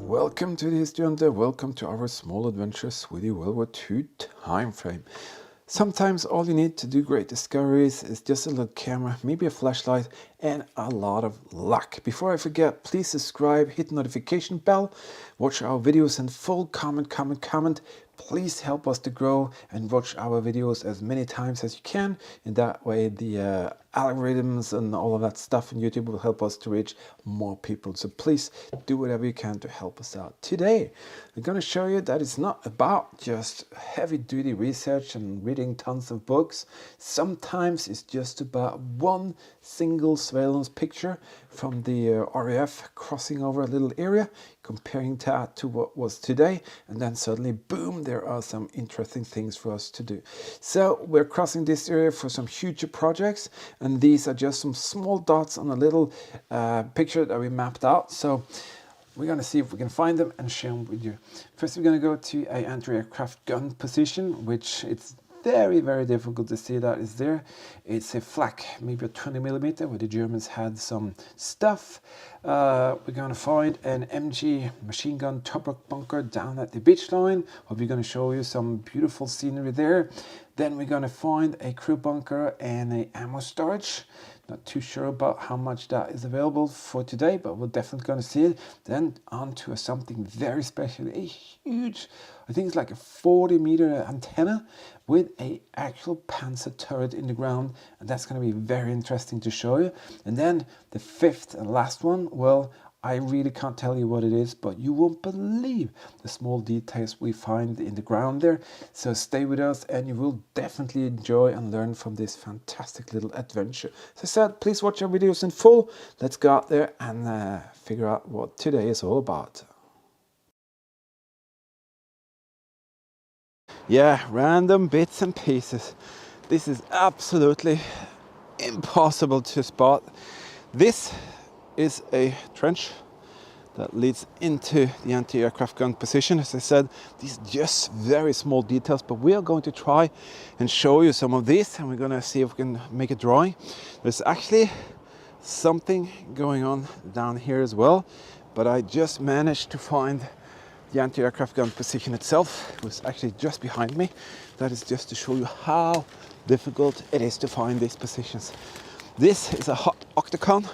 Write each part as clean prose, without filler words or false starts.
Welcome to the History Hunter, welcome to our small adventures with the World War II time frame. Sometimes all you need to do great discoveries is just a little camera, maybe a flashlight, and a lot of luck. Before I forget, please subscribe, hit the notification bell, watch our videos in full, comment. Please help us to grow and watch our videos as many times as you can. In that way, the algorithms and all of that stuff on YouTube will help us to reach more people. So please do whatever you can to help us out. Today, I'm going to show you that it's not about just heavy-duty research and reading tons of books. Sometimes it's just about one single surveillance picture from the RAF crossing over a little area, comparing that to what was today, and then suddenly, boom, there are some interesting things for us to do. So we're crossing this area for some future projects, and these are just some small dots on a little picture that we mapped out. So we're going to see if we can find them and share them with you. First, we're going to go to an anti-aircraft gun position, which it's very difficult to see that is there. It's a flak, maybe a 20mm, where the Germans had some stuff. We're going to find an MG machine gun top rock bunker down at the beach line. We're going to show you some beautiful scenery there. Then we're going to find a crew bunker and a ammo storage. Not too sure about how much that is available for today, but we're definitely going to see it. Then on to something very special, a huge, I think it's like a 40-meter antenna with a actual Panzer turret in the ground, and that's going to be very interesting to show you. And then the fifth and last one, well, I really can't tell you what it is, but you won't believe the small details we find in the ground there. So stay with us and you will definitely enjoy and learn from this fantastic little adventure. As I said, please watch our videos in full. Let's go out there and figure out what today is all about. Yeah, random bits and pieces. This is absolutely impossible to spot. This is a trench that leads into the anti-aircraft gun position. As I said, these are just very small details, but we are going to try and show you some of these, and we're going to see if we can make a drawing. There's actually something going on down here as well, but I just managed to find the anti-aircraft gun position itself. It was actually just behind me. That is just to show you how difficult it is to find these positions. This is a hot octagon.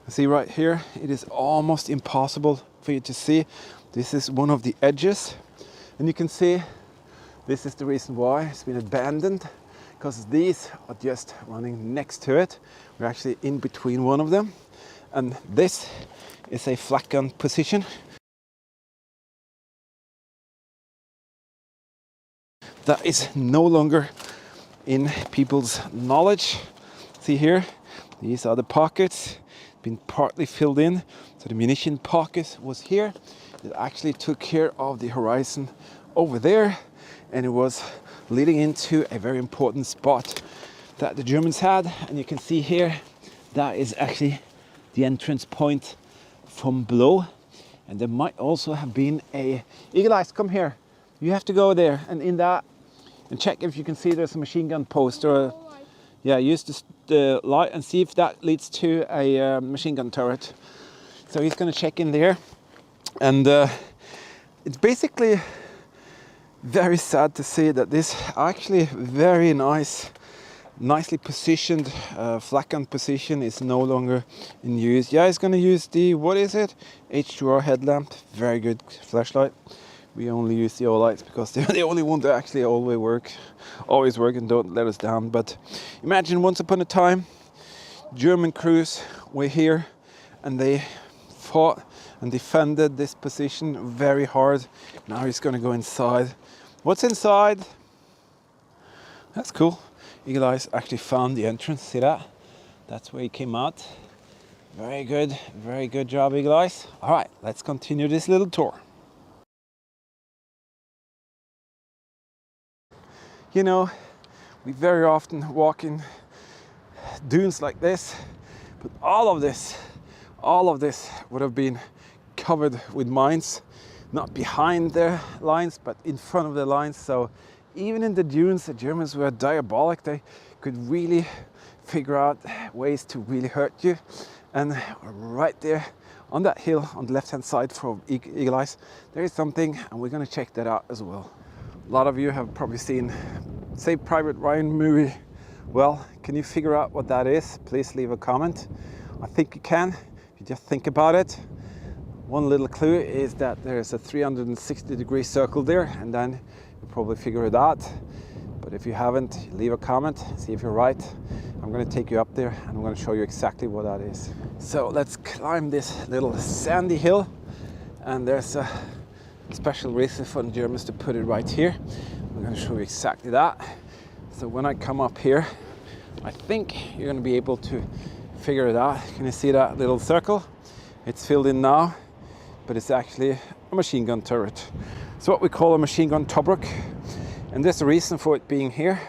See right here, it is almost impossible for you to see. This is one of the edges, and you can see this is the reason why it's been abandoned, because these are just running next to it. We're actually in between one of them, and this is a flak gun position. That is no longer in people's knowledge. See here, these are the pockets. Been partly filled in, so the munition pocket was here. It actually took care of the horizon over there, and it was leading into a very important spot that the Germans had. And you can see here, that is actually the entrance point from below. And there might also have been a Eagle Eyes, come here. You have to go there and in that and check if you can see there's a machine gun post or yeah, use the light and see if that leads to a machine gun turret. So he's going to check in there, and it's basically very sad to see that this actually very nicely positioned flak gun position is no longer in use. Yeah, he's going to use the, what is it? H2R headlamp, very good flashlight. We only use the Olights because they're the only one that actually always work and don't let us down. But imagine once upon a time, German crews were here and they fought and defended this position very hard. Now he's going to go inside. What's inside? That's cool. Eagle Eyes actually found the entrance. See that? That's where he came out. Very good job, Eagle Eyes. All right, let's continue this little tour. You know, we very often walk in dunes like this, but all of this would have been covered with mines, not behind the lines, but in front of the lines. So even in the dunes, the Germans were diabolic. They could really figure out ways to really hurt you. And right there on that hill on the left hand side from Eagle Eyes, there is something, and we're going to check that out as well. A lot of you have probably seen Saving Private Ryan movie. Well, can you figure out what that is? Please leave a comment. I think you can, if you just think about it. One little clue is that there's a 360-degree circle there, and then you'll probably figure it out. But if you haven't, leave a comment, see if you're right. I'm going to take you up there and I'm going to show you exactly what that is. So let's climb this little sandy hill, and there's a special reason for the Germans to put it right here. I'm going to show you exactly that. So when I come up here, I think you're going to be able to figure it out. Can you see that little circle? It's filled in now, but it's actually a machine gun turret. It's what we call a machine gun Tobruk, and there's a reason for it being here,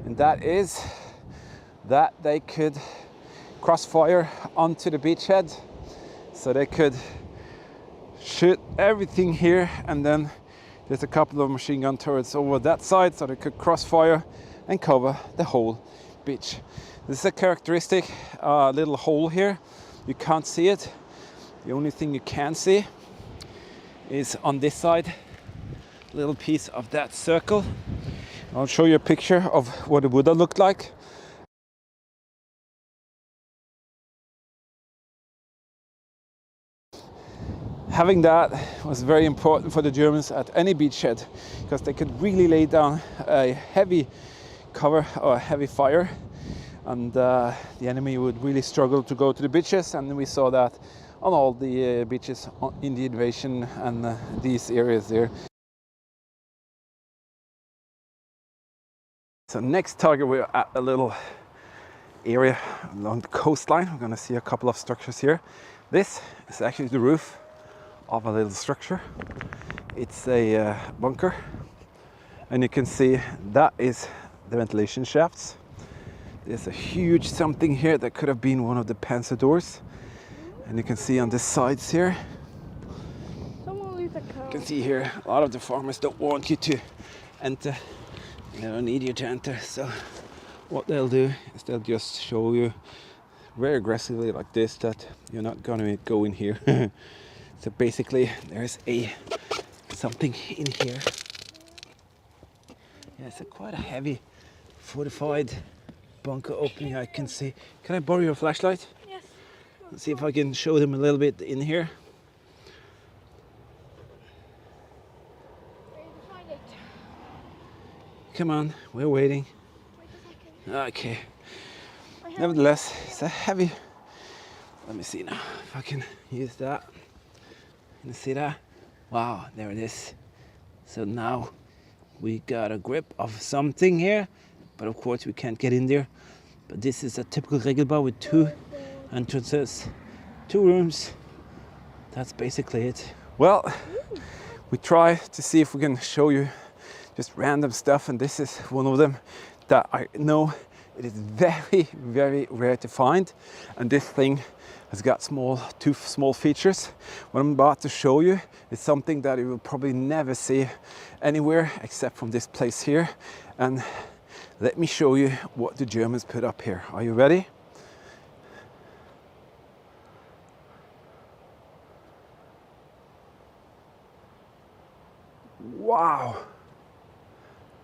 and that is that they could crossfire onto the beachhead, so they could shoot everything here, and then there's a couple of machine gun turrets over that side, so they could crossfire and cover the whole beach. This is a characteristic little hole here. You can't see it. The only thing you can see is on this side, a little piece of that circle. I'll show you a picture of what it would have looked like. Having that was very important for the Germans at any beachhead, because they could really lay down a heavy cover or a heavy fire, and the enemy would really struggle to go to the beaches. And we saw that on all the beaches in the invasion and these areas there. So next target, we're at a little area along the coastline. We're going to see a couple of structures here. This is actually the roof of a little structure. It's a bunker, and you can see that is the ventilation shafts. There's a huge something here that could have been one of the panzer doors, and you can see on the sides here, you can see here a lot of the farmers don't want you to enter. They don't need you to enter, so what they'll do is they'll just show you very aggressively like this that you're not gonna go in here. So basically there's something in here. Yeah, it's quite a heavy fortified bunker opening, I can see. Can I borrow your flashlight? Yes. Let's see if I can show them a little bit in here. Where did you find it? Come on, we're waiting. Wait a second. Okay. Nevertheless, it's a heavy. Let me see now if I can use that. Can you see that? Wow, there it is. So now we got a grip of something here, but of course we can't get in there. But this is a typical Regelbau with 2 entrances, 2 rooms. That's basically it. Well, we try to see if we can show you just random stuff, and this is one of them that I know it is very, very rare to find. And this thing has got 2 small features. What I'm about to show you is something that you will probably never see anywhere except from this place here. And let me show you what the Germans put up here. Are you ready? Wow,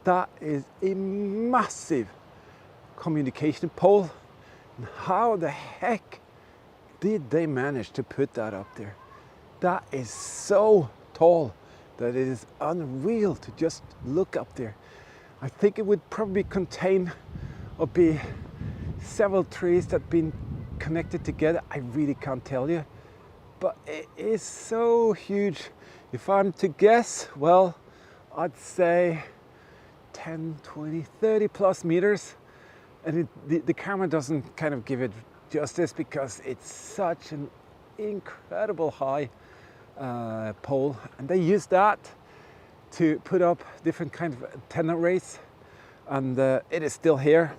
that is a massive communication pole. How the heck did they manage to put that up there? That is so tall that it is unreal to just look up there. I think it would probably contain or be several trees that have been connected together. I really can't tell you, but it is so huge. If I'm to guess, well, I'd say 10, 20, 30 plus meters. And the camera doesn't kind of give it justice because it's such an incredible high pole. And they use that to put up different kind of antenna arrays. And it is still here.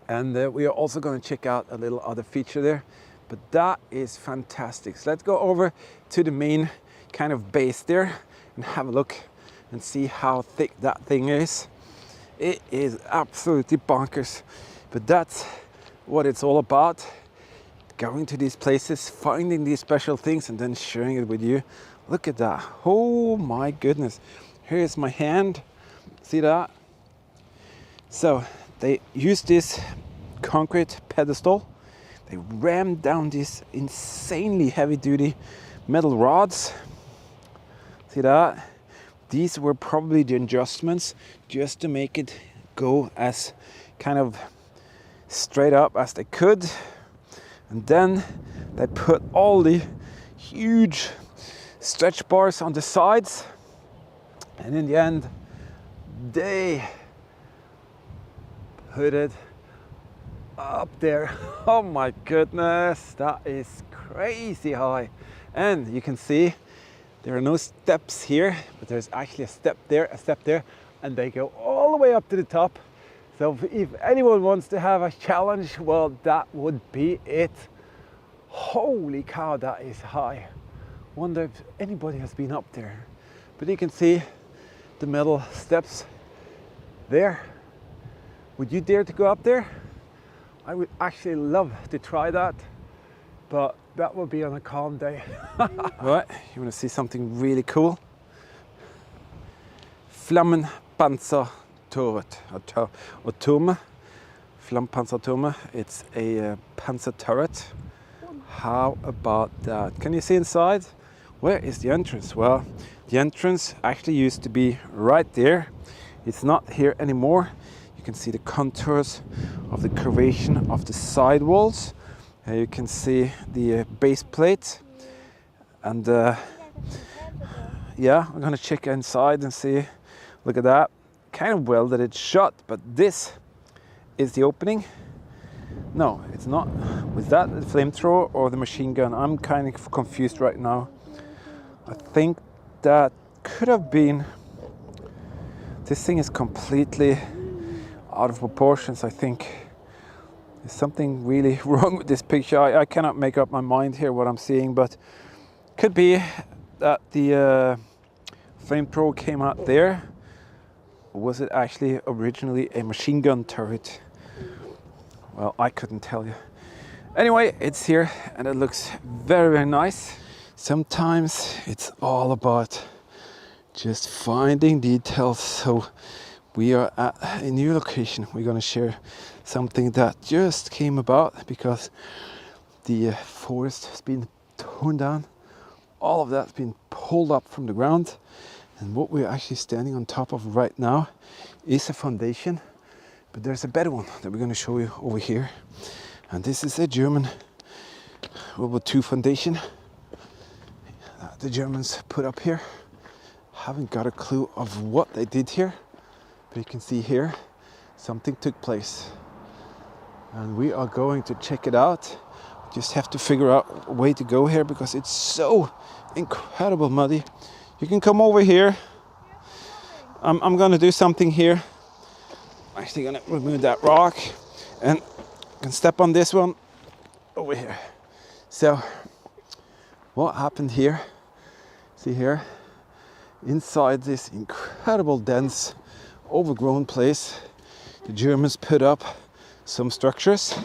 And we are also going to check out a little other feature there. But that is fantastic. So let's go over to the main kind of base there and have a look and see how thick that thing is. It is absolutely bonkers, but that's what it's all about. going to these places, finding these special things, and then sharing it with you. Look at that. Oh my goodness. Here's my hand. See that? So they use this concrete pedestal. They rammed down these insanely heavy duty metal rods. See that? These were probably the adjustments just to make it go as kind of straight up as they could. And then they put all the huge stretch bars on the sides. And in the end, they put it up there. Oh my goodness, that is crazy high. And you can see there are no steps here, but there's actually a step there, and they go all the way up to the top. So if anyone wants to have a challenge, well, that would be it. Holy cow, that is high. Wonder if anybody has been up there. But you can see the metal steps there. Would you dare to go up there? I would actually love to try that, but that would be on a calm day. Right, you want to see something really cool? Flammenpanzerturret, or Turm. Flammenpanzerturm. It's a panzer turret. How about that? Can you see inside? Where is the entrance? Well, the entrance actually used to be right there. It's not here anymore. You can see the contours of the curvation of the side walls. You can see the base plate. And yeah, I'm gonna check inside and see. Look at that. Kind of welded it shut, but this is the opening. No, it's not. Was that the flamethrower or the machine gun? I'm kind of confused right now. I think that could have been. This thing is completely out of proportions, I think. There's something really wrong with this picture. I cannot make up my mind here what I'm seeing, but could be that the flamethrower came out there. Or was it actually originally a machine gun turret? Well, I couldn't tell you. Anyway, it's here and it looks very, very nice. Sometimes it's all about just finding details. So we are at a new location. We're going to share something that just came about because the forest has been torn down. All of that's been pulled up from the ground. And what we're actually standing on top of right now is a foundation. But there's a better one that we're going to show you over here. And this is a German WW2 foundation that the Germans put up here. Haven't got a clue of what they did here, but you can see here something took place. And we are going to check it out. Just have to figure out a way to go here because it's so incredible muddy. You can come over here. I'm going to do something here. I'm actually going to remove that rock and can step on this one over here. So what happened here? See here, inside this incredible dense overgrown place, the Germans put up some structures.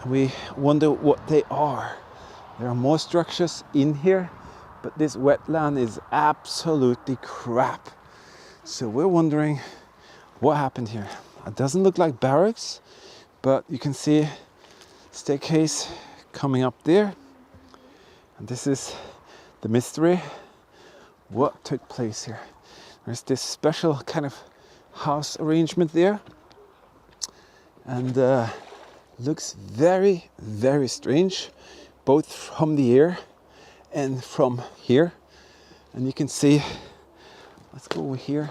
We wonder what they are. There are more structures in here, but this wetland is absolutely crap. So we're wondering what happened here. It doesn't look like barracks, but you can see staircase coming up there. And this is the mystery. What took place here? There's this special kind of house arrangement there. And looks very, very strange, both from the air and from here. And you can see, let's go over here.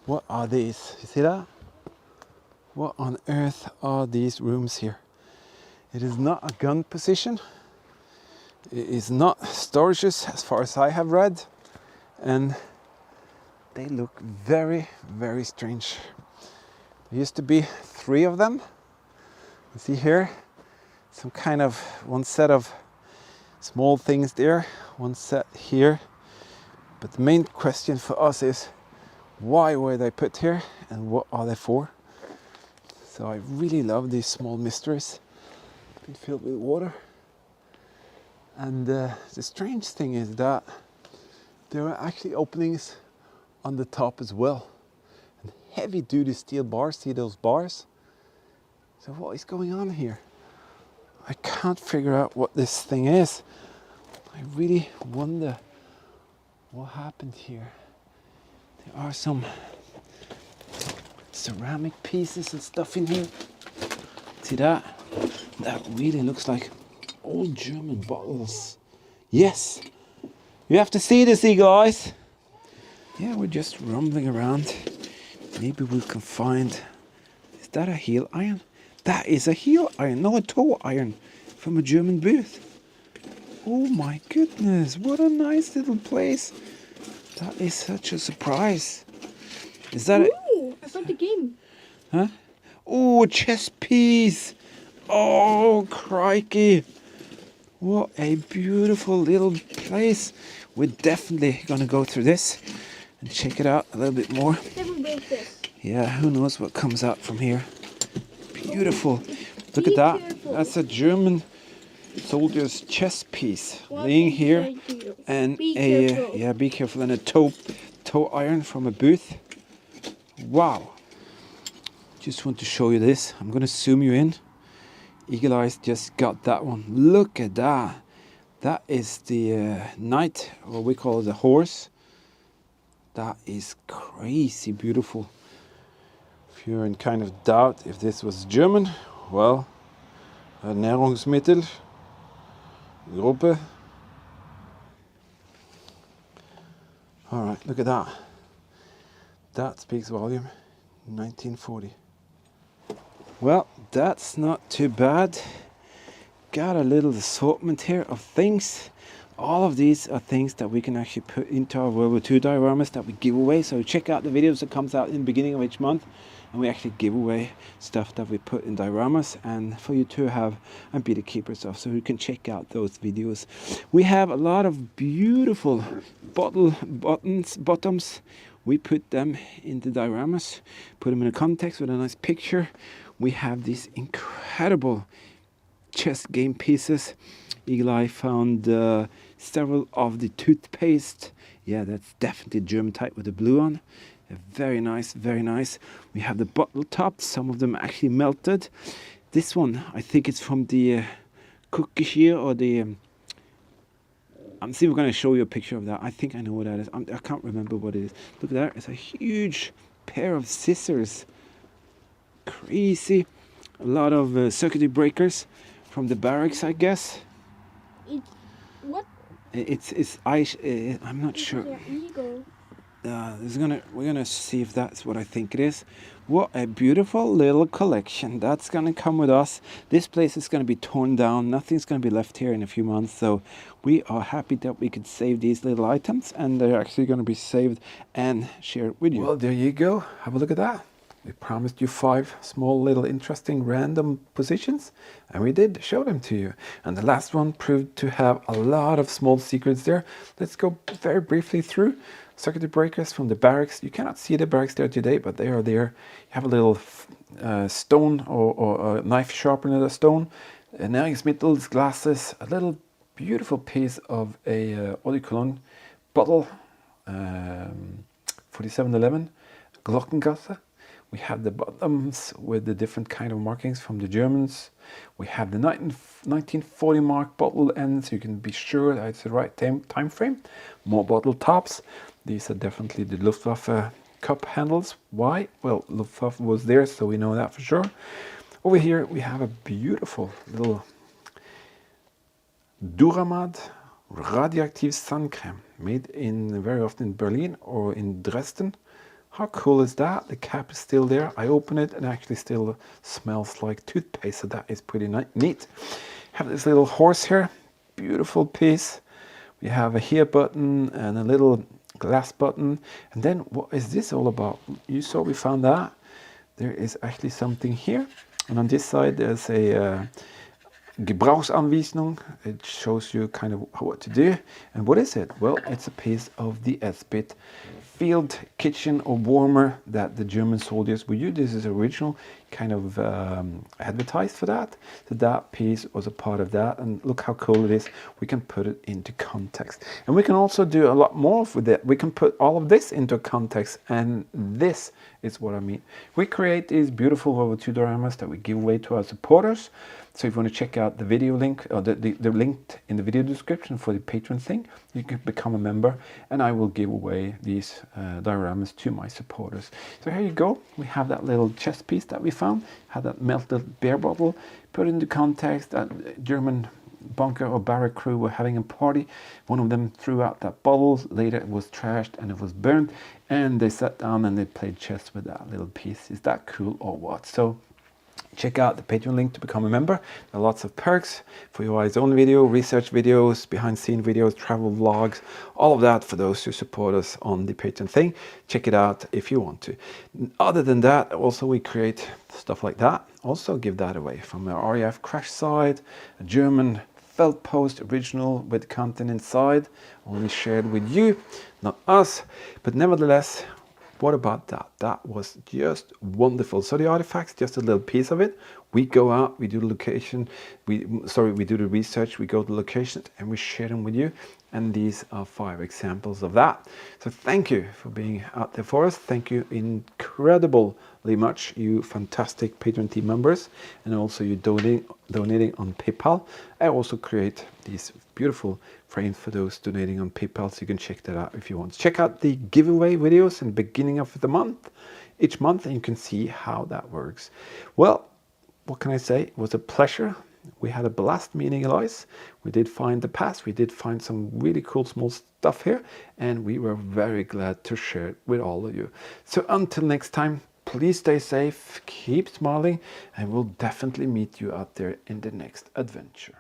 What are these? You see that? What on earth are these rooms here? It is not a gun position. It is not storages as far as I have read. And they look very, very strange. There used to be 3 of them. You see here, some kind of one set of small things there, one set here. But the main question for us is, why were they put here and what are they for? So I really love these small mysteries filled with water. And the strange thing is that there are actually openings on the top as well. And heavy duty steel bars, see those bars? So what is going on here? I can't figure out what this thing is. I really wonder what happened here. There are some ceramic pieces and stuff in here. See that? That really looks like old German bottles. Yes! You have to see this, you guys! Yeah, we're just rumbling around. Maybe we can find... Is that a heel iron? That is a heel iron, no, a toe iron from a German booth. Oh my goodness, what a nice little place. That is such a surprise. Is that Ooh, I found the game. Huh? Oh, a chess piece. Oh, crikey. What a beautiful little place. We're definitely going to go through this and check it out a little bit more. Never break this. Yeah, who knows what comes out from here. Beautiful. Look at that. Careful. That's a German soldier's chess piece laying here. And be a careful. yeah, be careful. And a toe iron from a booth. Wow. Just want to show you this. I'm going to zoom you in. Eagle Eyes just got that one. Look at that. That is the knight, or we call it the horse. That is crazy beautiful. If you're in kind of doubt if this was German, well, Ernährungsmittel, Gruppe. All right, look at that. That speaks volume. 1940. Well, that's not too bad. Got a little assortment here of things. All of these are things that we can actually put into our World War II dioramas that we give away. So check out the videos that comes out in the beginning of each month. And we actually give away stuff that we put in dioramas and for you to have and be the keepers of. So you can check out those videos. We have a lot of beautiful bottoms. We put them in the dioramas, put them in a context with a nice picture. We have these incredible chess game pieces. Eagle Eye found several of the toothpaste. Yeah, that's definitely German type with the blue on. Very nice, very nice. We have the bottle tops. Some of them actually melted. This one, I think it's from the cookie here or the... I'm see. We're going to show you a picture of that. I think I know what that is. I can't remember what it is. Look at that. It's a huge pair of scissors. Crazy. A lot of circuit breakers from the barracks, I guess. What? I'm not sure. Eagle. We're gonna see if that's what I think it is. What a beautiful little collection. That's gonna come with us. This place is gonna be torn down. Nothing's gonna be left here in a few months. So we are happy that we could save these little items, and they're actually gonna be saved and shared with you. Well, there you go. Have a look at that. We promised you 5 small little interesting random positions, and we did show them to you. And the last one proved to have a lot of small secrets there. Let's go very briefly through. Circuit breakers from the barracks. You cannot see the barracks there today, but they are there. You have a little stone or a knife sharpener, a stone, Ernährungsmittel, glasses, a little beautiful piece of a eau de cologne bottle, 4711, Glockengasse. We have the bottoms with the different kind of markings from the Germans. We have the 1940 mark bottle ends, so you can be sure that it's the right time frame. More bottle tops. These are definitely the Luftwaffe cup handles. Why? Well, Luftwaffe was there, so we know that for sure. Over here we have a beautiful little Duramad radioactive sun creme, made in very often in Berlin or in Dresden. How cool is that? The cap is still there. I open it and actually still smells like toothpaste, so that is pretty neat. Have this little horse here, beautiful piece. We have a here button and a little glass button. And then what is this all about? You saw we found that. There is actually something here. And on this side there's a Gebrauchsanweisung. It shows you kind of what to do. And what is it? Well, it's a piece of the S-bit field kitchen or warmer that the German soldiers would use. This is original, kind of advertised for that. So that piece was a part of that, and look how cool it is. We can put it into context, and we can also do a lot more with it. We can put all of this into context, and this is what I mean. We create these beautiful WW2 dioramas that we give away to our supporters. So if you want to check out the video link, or the link in the video description for the Patreon thing, you can become a member, and I will give away these dioramas to my supporters. So here you go. We have that little chest piece that we found, had that melted beer bottle, put into context that German bunker or barrack crew were having a party. One of them threw out that bottle. Later it was trashed and it was burned, and they sat down and they played chess with that little piece. Is that cool or what? So check out the Patreon link to become a member. There are lots of perks for your eyes on video, research videos, behind scene videos, travel vlogs, all of that for those who support us on the Patreon thing. Check it out if you want to. Other than that, also we create stuff like that. Also give that away from our RAF crash site, a German felt post original with content inside, only shared with you, not us, but nevertheless, what about that? That was just wonderful. So the artifacts, just a little piece of it. We go out, we do the location, we do the research, we go to the locations and we share them with you. And these are 5 examples of that. So thank you for being out there for us. Thank you incredibly much, you fantastic Patreon team members, and also you donating on PayPal. I also create these beautiful frames for those donating on PayPal, so you can check that out if you want. Check out the giveaway videos in the beginning of the month, each month, and you can see how that works. Well, what can I say? It was a pleasure. We had a blast meeting Elias. We did find the past. We did find some really cool small stuff here, and we were very glad to share it with all of you. So until next time, please stay safe, keep smiling, and we'll definitely meet you out there in the next adventure.